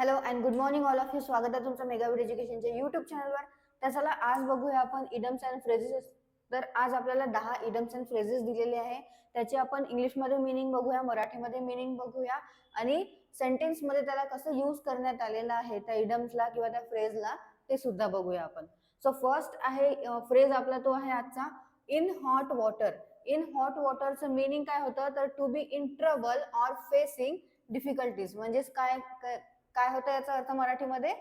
Hello and good morning all of you. स्वागत आहे तुमचं मेगाविड एज्युकेशनच्या युट्यूब चॅनलवर. तर चला आज बघूया आपण इडम्स अँड फ्रेजेस. तर आज आपल्याला 10 इडम्स अँड फ्रेजेस दिलेले आहे. त्याची आपण इंग्लिशमध्ये मीनिंग बघूया, मराठीमध्ये मीनिंग बघूया आणि सेंटेन्समध्ये त्याला कसं यूज करण्यात आलेलं आहे त्या इडम्सला किंवा त्या फ्रेजला ते सुद्धा बघूया आपण. सो फर्स्ट आहे फ्रेज आपला तो आहे आजचा in hot water. In hot वॉटरचं मीनिंग काय होतं तर to be in trouble or facing difficulties. म्हणजेच काय काय होतं याचा अर्थ मराठीमध्ये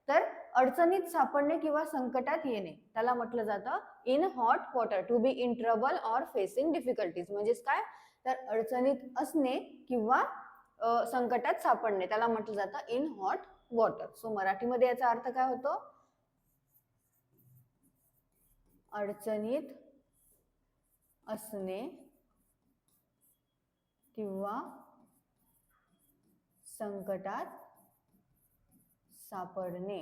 तर अडचणीत सापडणे किंवा संकटात येणे त्याला म्हटलं जातं in hot water. To be in trouble or facing difficulties म्हणजेच काय तर अडचणीत असणे किंवा संकटात सापडणे त्याला म्हटलं जातं इन हॉट वॉटर. सो मराठीमध्ये याचा अर्थ काय होतो अडचणीत असणे किंवा संकटात सापडणे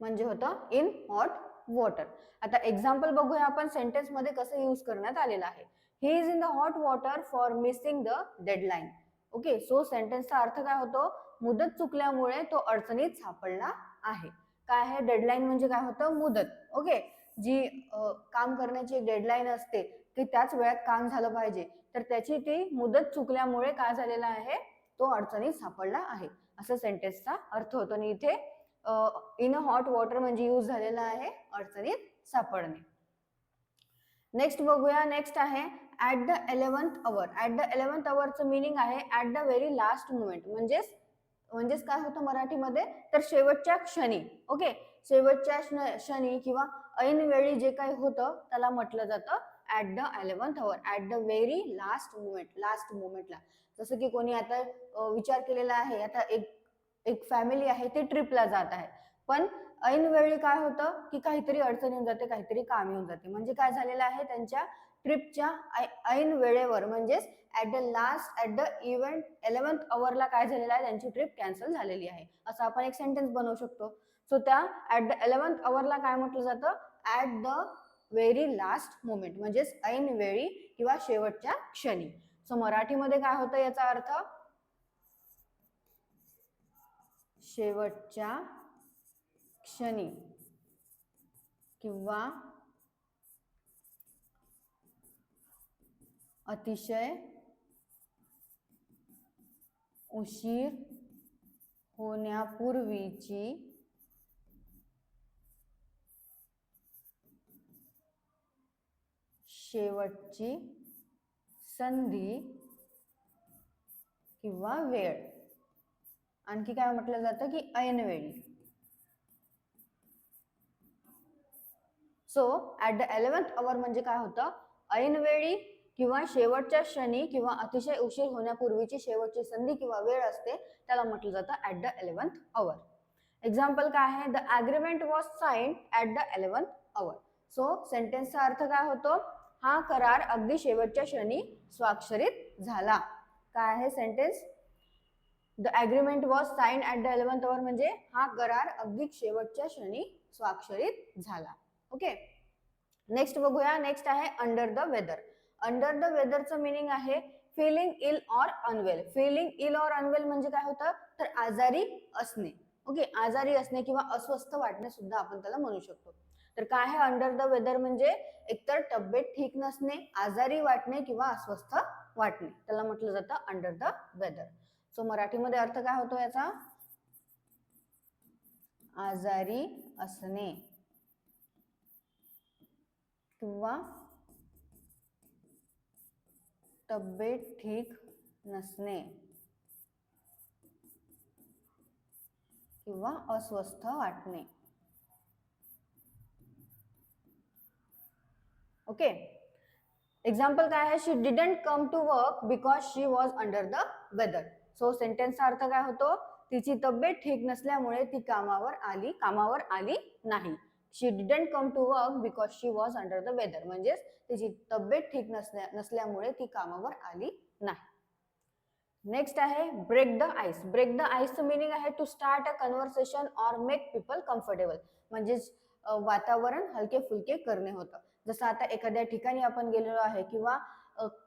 म्हणजे होतं इन हॉट वॉटर. आता एक्झाम्पल बघूया आपण सेंटेन्स मध्ये कसं यूज करण्यात आलेलं आहे. He is in the hot water for missing the deadline. Okay, so सेंटेन्सचा अर्थ काय होतो मुदत चुकल्यामुळे तो अडचणीत सापडला आहे. काय आहे डेडलाईन म्हणजे काय होतं मुदत. ओके, जी काम करण्याची एक डेडलाईन असते की त्याच वेळात काम झालं पाहिजे तर त्याची ती मुदत चुकल्यामुळे काय झालेला आहे तो अडचणीत सापडला आहे असं सेंटेन्सचा अर्थ होतो. आणि इथे इन हॉट वॉटर म्हणजे यूज झालेला आहे अडचणीत सापडणे. नेक्स्ट बघूया. नेक्स्ट आहे at the 11th hour. At the 11th अवरचं मीनिंग आहे at the very last moment. म्हणजेच काय होतं मराठीमध्ये तर शेवटच्या क्षणी. ओके, शेवटच्या क्षणी किंवा ऐनवेळी जे काही होतं त्याला म्हटलं जातं at the 11th hour. At the very last moment. Last मोमेंटला जसं की कोणी आता विचार केलेला आहे आता एक फॅमिली आहे ते ट्रिपला जात आहे पण ऐनवेळी काय होतं की काहीतरी अडचण येऊन जाते काहीतरी काम येऊन जाते. म्हणजे काय झालेलं आहे त्यांच्या ट्रिपच्या ऐन वेळेवर म्हणजेच ऍट द इव्हेंट 11th अवरला काय झालेलं आहे त्यांची ट्रिप कॅन्सल झालेली आहे असं आपण एक सेंटेन्स बनवू शकतो. सो त्या ऍट द 11th अवरला काय म्हटलं जातं at the very last moment म्हणजेच ऐन वेळी किंवा शेवटच्या क्षणी. सो मराठीमध्ये काय होतं याचा अर्थ शेवटच्या क्षणी किंवा अतिशय उशीर होण्यापूर्वीची शेवटची संधी किंवा वेळ. आणखी काय म्हटलं जातं की ऐनवेळी. So at the 11th hour म्हणजे काय होतं ऐनवेळी किंवा शेवटच्या क्षणी किंवा अतिशय उशीर होण्यापूर्वीची शेवटची संधी किंवा वेळ असते त्याला म्हटलं जातं at the 11th our. Example काय आहे the agreement was signed at the 11th hour. So सेंटेन्सचा अर्थ काय होतो हा करार अगदी शेवटच्या क्षणी स्वाक्षरित झाला. काय आहे sentence the agreement was signed at the 11th hour म्हणजे हा करार अगदी शेवटच्या क्षणी स्वाक्षरित झाला. ओके, नेक्स्ट बघूया. नेक्स्ट आहे under the weather. Under the वेदरचं मीनिंग आहे feeling ill or unwell. Feeling ill or unwell म्हणजे काय होतं तर आजारी असणे. ओके, आजारी असणे किंवा अस्वस्थ वाटणे सुद्धा आपण त्याला म्हणू शकतो. तर काय आहे अंडर द वेदर म्हणजे एकतर तब्येत ठीक नसणे आजारी वाटणे किंवा अस्वस्थ वाटणे त्याला म्हटलं जातं अंडर द वेदर. सो मराठीमध्ये अर्थ काय होतो याचा आजारी असणे किंवा तब्येत ठीक नसणे किंवा अस्वस्थ वाटणे. ओके, एक्झाम्पल काय आहे she didn't come to work because she was under the weather. So सेंटेन्सचा अर्थ काय होतो तिची तब्येत ठीक नसल्यामुळे ती कामावर आली नाही. She didn't come to work because she was under the weather म्हणजेच तिची तब्येत ठीक नसल्यामुळे ती कामावर आली नाही. नेक्स्ट आहे break the ice. Break the आईसचं मीनिंग आहे to start a conversation or make people comfortable. म्हणजेच वातावरण हलके फुलके करणे होतं. जसं आता एखाद्या ठिकाणी आपण गेलेलो आहे किंवा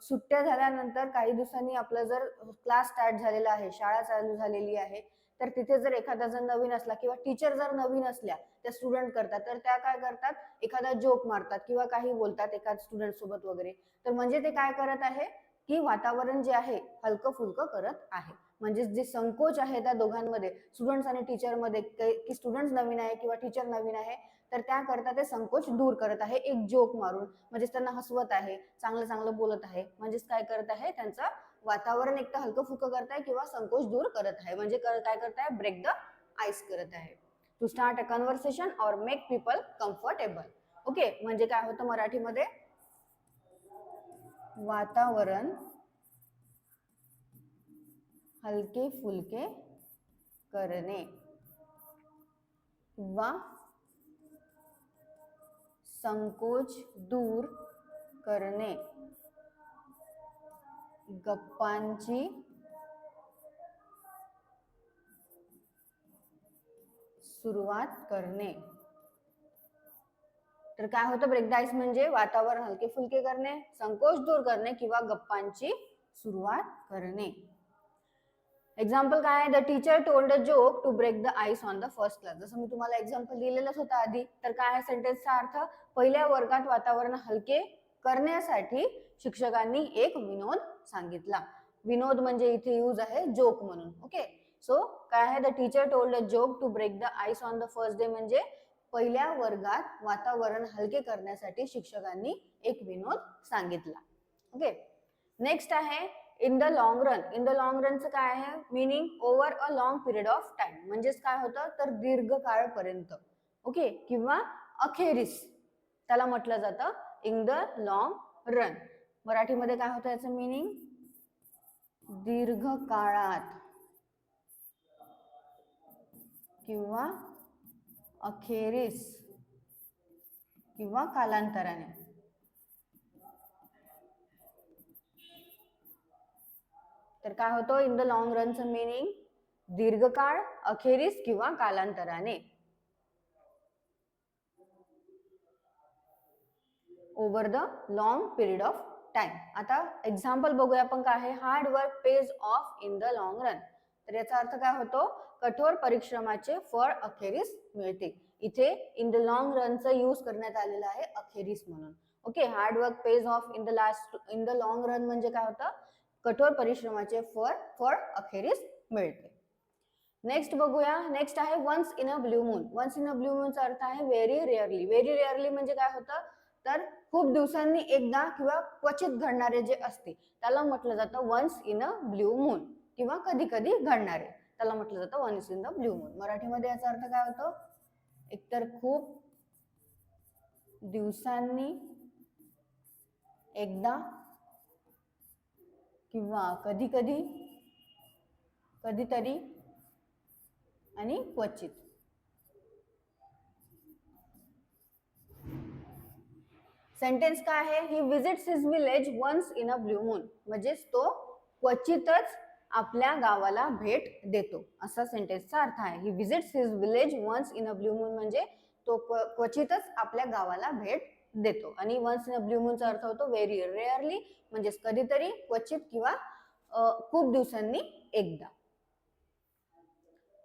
सुट्ट्या झाल्यानंतर काही दिवसांनी आपलं जर क्लास स्टार्ट झालेला आहे, शाळा चालू झालेली आहे, तर तिथे जर एखादा जर नवीन असला किंवा टीचर जर नवीन असल्या त्या स्टुडंट करतात, तर त्या काय करतात, एखादा जोक मारतात किंवा काही बोलतात एखाद स्टुडंट सोबत वगैरे. तर म्हणजे ते काय करत आहे की वातावरण जे आहे हलकं फुलकं करत आहे. म्हणजे जे संकोच आहे त्या दोघांमध्ये, स्टुडंट्स आणि टीचर मध्ये, की स्टुडंट्स नवीन आहे किंवा टीचर नवीन आहे, तर त्याकरता ते संकोच दूर करत आहे एक जोक मारून. म्हणजेच त्यांना हसवत आहे, चांगलं चांगलं बोलत आहे. म्हणजेच काय करत आहे, त्यांचं वातावरण एक तर हलकं फुलकं करत आहे किंवा संकोच दूर करत आहे. म्हणजे काय करत आहे, ब्रेक द आईस करत आहे. टू स्टार्ट अ कन्व्हर्सेशन और मेक पीपल कम्फर्टेबल. ओके, म्हणजे काय होतं मराठीमध्ये, वातावरण हलके फुलके करणे किंवा संकोच दूर करणे, गप्पांची सुरुवात करणे. तर काय होतं, ब्रेक द आईस म्हणजे वातावरण हलके फुलके करणे, संकोच दूर करणे किंवा गप्पांची सुरुवात करणे. एक्झाम्पल काय आहे, the teacher told a joke to break the ice on the first class. जसं मी तुम्हाला एक्झाम्पल दिलेलंच होतं आधी. तर काय आहे सेंटेन्सचा अर्थ, पहिल्या वर्गात वातावरण हलके करण्यासाठी शिक्षकांनी एक विनोद सांगितला. विनोद म्हणजे इथे यूज आहे जोक म्हणून. ओके, सो काय आहे, the teacher told a joke to break the ice on the first day, म्हणजे पहिल्या वर्गात वातावरण हलके करण्यासाठी शिक्षकांनी एक विनोद सांगितला. ओके, नेक्स्ट आहे in the long run. In the long रनचं काय आहे meaning, over a long period of time. म्हणजेच काय होतं, तर दीर्घ काळपर्यंत. ओके, किंवा अखेरीस त्याला म्हटलं जातं इन द लॉंग रन. मराठीमध्ये काय होतं याचं मीनिंग, दीर्घ काळात किंवा अखेरीस किंवा कालांतराने. तर काय होतं, इन द लॉंग रनचं मीनिंग दीर्घकाळ, अखेरीस किंवा कालांतराने. Over the long period of time. आता एक्झाम्पल बघूया आपण काय आहे, hard work page of in the long run. तर याचा अर्थ काय होतो, कठोर परिश्रमाचे फळ अखेरीस मिळते. इथे इन द लॉंग रनचा यूज करण्यात आलेला आहे अखेरीस म्हणून. Okay, hard work page of in the long run म्हणजे काय होतं, कठोर परिश्रमाचे फळ अखेरीस मिळते. नेक्स्ट बघूया, नेक्स्ट आहे once in a blue moon. Once in a blue मूनचा अर्थ आहे व्हेरी रेअरली. व्हेरी रेअरली म्हणजे काय होतं, तर खूप दिवसांनी एकदा किंवा क्वचित घडणारे जे असते त्याला म्हटलं जातं once in a blue moon, किंवा कधी कधी घडणारे त्याला म्हटलं जातं once in the blue moon. मराठीमध्ये याचा अर्थ काय होतो, एकतर खूप दिवसांनी एकदा किंवा कधी कधी, कधीतरी आणि क्वचित. सेंटेन्स काय आहे, he visits his village once in a blue moon. म्हणजेच तो क्वचितच आपल्या गावाला भेट देतो, असा सेंटेन्सचा अर्थ आहे. He visits his village once in a blue moon म्हणजे तो क्वचितच आपल्या गावाला भेट देतो. आणि वन्स इन अ ब्ल्यू मूनचा अर्थ होतो व्हेरी रेअरली, म्हणजेच कधीतरी, क्वचित किंवा खूप दिवसांनी एकदा.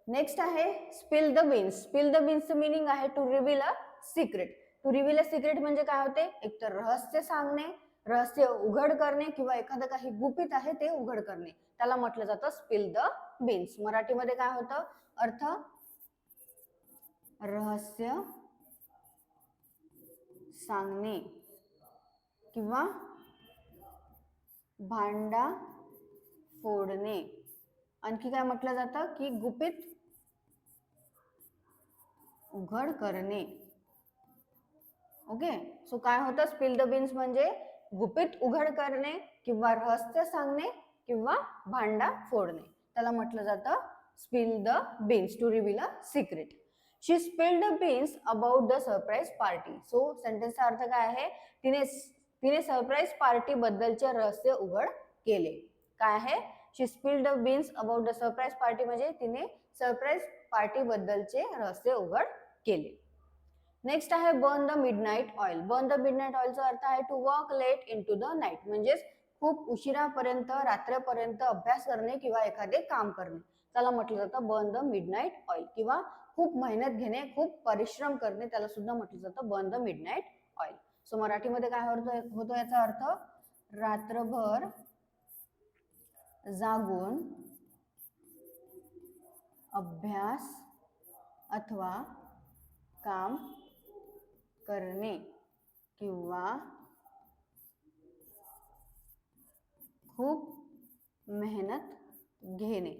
नेक्स्ट आहे spill the beans. Spill the बीन्सचं मीनिंग आहे to reveal a secret. To reveal a secret म्हणजे काय होते, एकतर रहस्य सांगणे, रहस्य उघड करणे किंवा एखादं काही गुपित आहे ते उघड करणे, त्याला म्हटलं जातं स्पिल द बीन्स. मराठीमध्ये काय होतं अर्थ, रहस्य सांगणे किंवा भांडा फोडणे. आणखी काय म्हटलं जातं की गुपित उघड करणे. ओके, सो काय होतं, स्पिल द बीन्स म्हणजे गुपित उघड करणे किंवा रहस्य सांगणे किंवा भांडा फोडणे, त्याला म्हटलं जातं spill the beans, to reveal a secret. She spilled the beans about the surprise party. So सेंटेन्सचा अर्थ काय आहे, तिने सरप्राईज पार्टी बद्दलचे रहस्य उघड केले. काय आहे, she spilled the beans about the surprise party म्हणजे तिने सरप्राईज पार्टी बद्दलचे रहस्य उघड केले. नेक्स्ट आहे burn the midnight oil. Burn the midnight ऑइलचा अर्थ आहे to walk late into the night. म्हणजेच खूप उशिरापर्यंत रात्रीपर्यंत अभ्यास करणे किंवा एखादे काम करणे त्याला म्हटलं जातं बर्न द मिडनाईट ऑइल, किंवा खूप मेहनत घेणे, खूप परिश्रम करणे त्याला सुद्धा म्हटलं जातं burn the midnight oil. So मराठीमध्ये काय होतो याचा अर्थ, रात्रभर जागून अभ्यास अथवा काम करणे किंवा खूप मेहनत घेणे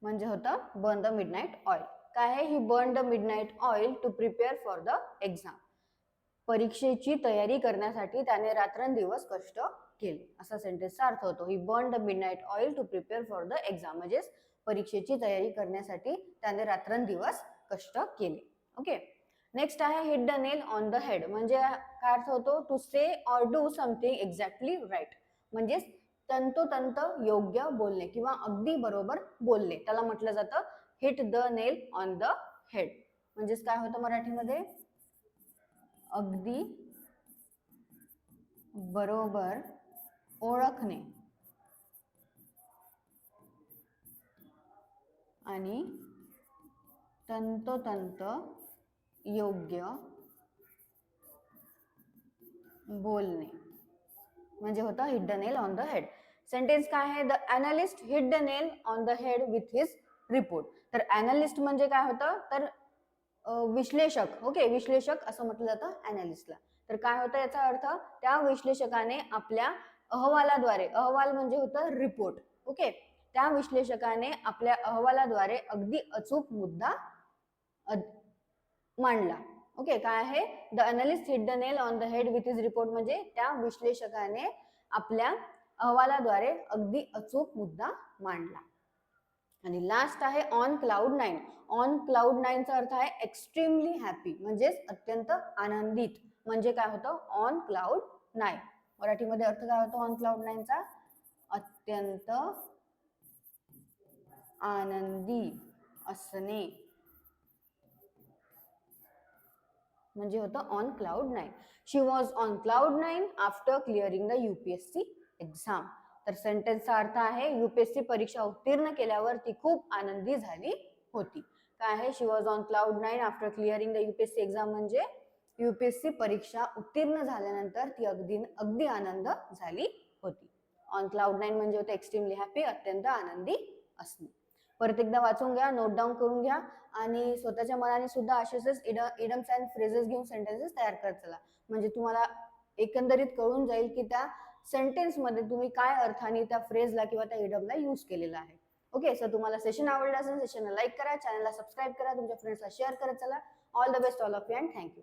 म्हणजे होतं बर्न द मिडनाईट ऑइल. काय आहे, he burn the midnight oil to prepare for the exam. परीक्षेची तयारी करण्यासाठी त्याने रात्रंदिवस कष्ट केले, असा सेंटेन्सचा अर्थ होतो. He burn the midnight oil to prepare for the exam म्हणजे परीक्षेची तयारी करण्यासाठी त्याने रात्रंदिवस कष्ट केले. ओके. नेक्स्ट आहे hit the nail on the head, म्हणजे काय अर्थ होतो, to say or do something exactly right, म्हणजे तंतोतंत योग्य बोलणे किंवा अगदी बरोबर बोलणे त्याला म्हटलं जातं hit the nail on the head. म्हणजेच काय होतं मराठीमध्ये, अगदी बरोबर ओळखणे आणि तंतोतंत योग्य बोलणे म्हणजे होता hit the nail on the head. Sentence काय आहे, the analyst hit the nail on the head with his report. तर अनालिस्ट म्हणजे काय होतं, तर विश्लेषक. ओके, विश्लेषक असं म्हटलं जातं अनालिस्टला. तर काय होतं याचा अर्थ, त्या विश्लेषकाने आपल्या अहवालाद्वारे, अहवाल म्हणजे होतं रिपोर्ट. ओके, त्या विश्लेषकाने आपल्या अहवालाद्वारे अगदी अचूक मुद्दा मांडला. ओके, काय आहे, the analyst hit the nail on the head with his report म्हणजे त्या विश्लेषकाने आपल्या अहवालाद्वारे अगदी अचूक मुद्दा मांडला. आणि लास्ट आहे ऑन क्लाउड 9. ऑन क्लाउड 9चा अर्थ आहे एक्स्ट्रीमली हॅपी म्हणजेच अत्यंत आनंदित, म्हणजे काय होतं ऑन क्लाउड 9. मराठीमध्ये अर्थ काय होतो ऑन क्लाउड 9चा, अत्यंत आनंदी असणे म्हणजे होतं on cloud 9. She was on cloud 9 after clearing the UPSC exam. तर सेंटेन्सचा अर्थ आहे UPSC परीक्षा उत्तीर्ण केल्यावर ती खूप आनंदी झाली होती. काय आहे, she was on cloud 9 after clearing the UPSC exam म्हणजे UPSC परीक्षा उत्तीर्ण झाल्यानंतर ती अगदी आनंद झाली होती. ऑन क्लाउड 9 म्हणजे होते एक्स्ट्रीमली हॅपी, अत्यंत आनंदी असणे. परत एकदा वाचून घ्या, नोट डाऊन करून घ्या आणि स्वतःच्या मनाने सुद्धा असेच इडम्स अँड फ्रेजेस घेऊन सेंटेन्सेस तयार करत चला, म्हणजे तुम्हाला एकंदरीत कळून जाईल की त्या सेंटेन्स मध्ये तुम्ही काय अर्थाने त्या फ्रेजला किंवा त्या इडमला यूज केलेला आहे. ओके, सर तुम्हाला सेशन आवडलं असेल सेशनला लाईक करा, चॅनलला सबस्क्राईब करा, तुमच्या फ्रेंड्सला शेअर करत चला. All the best all of you and thank you.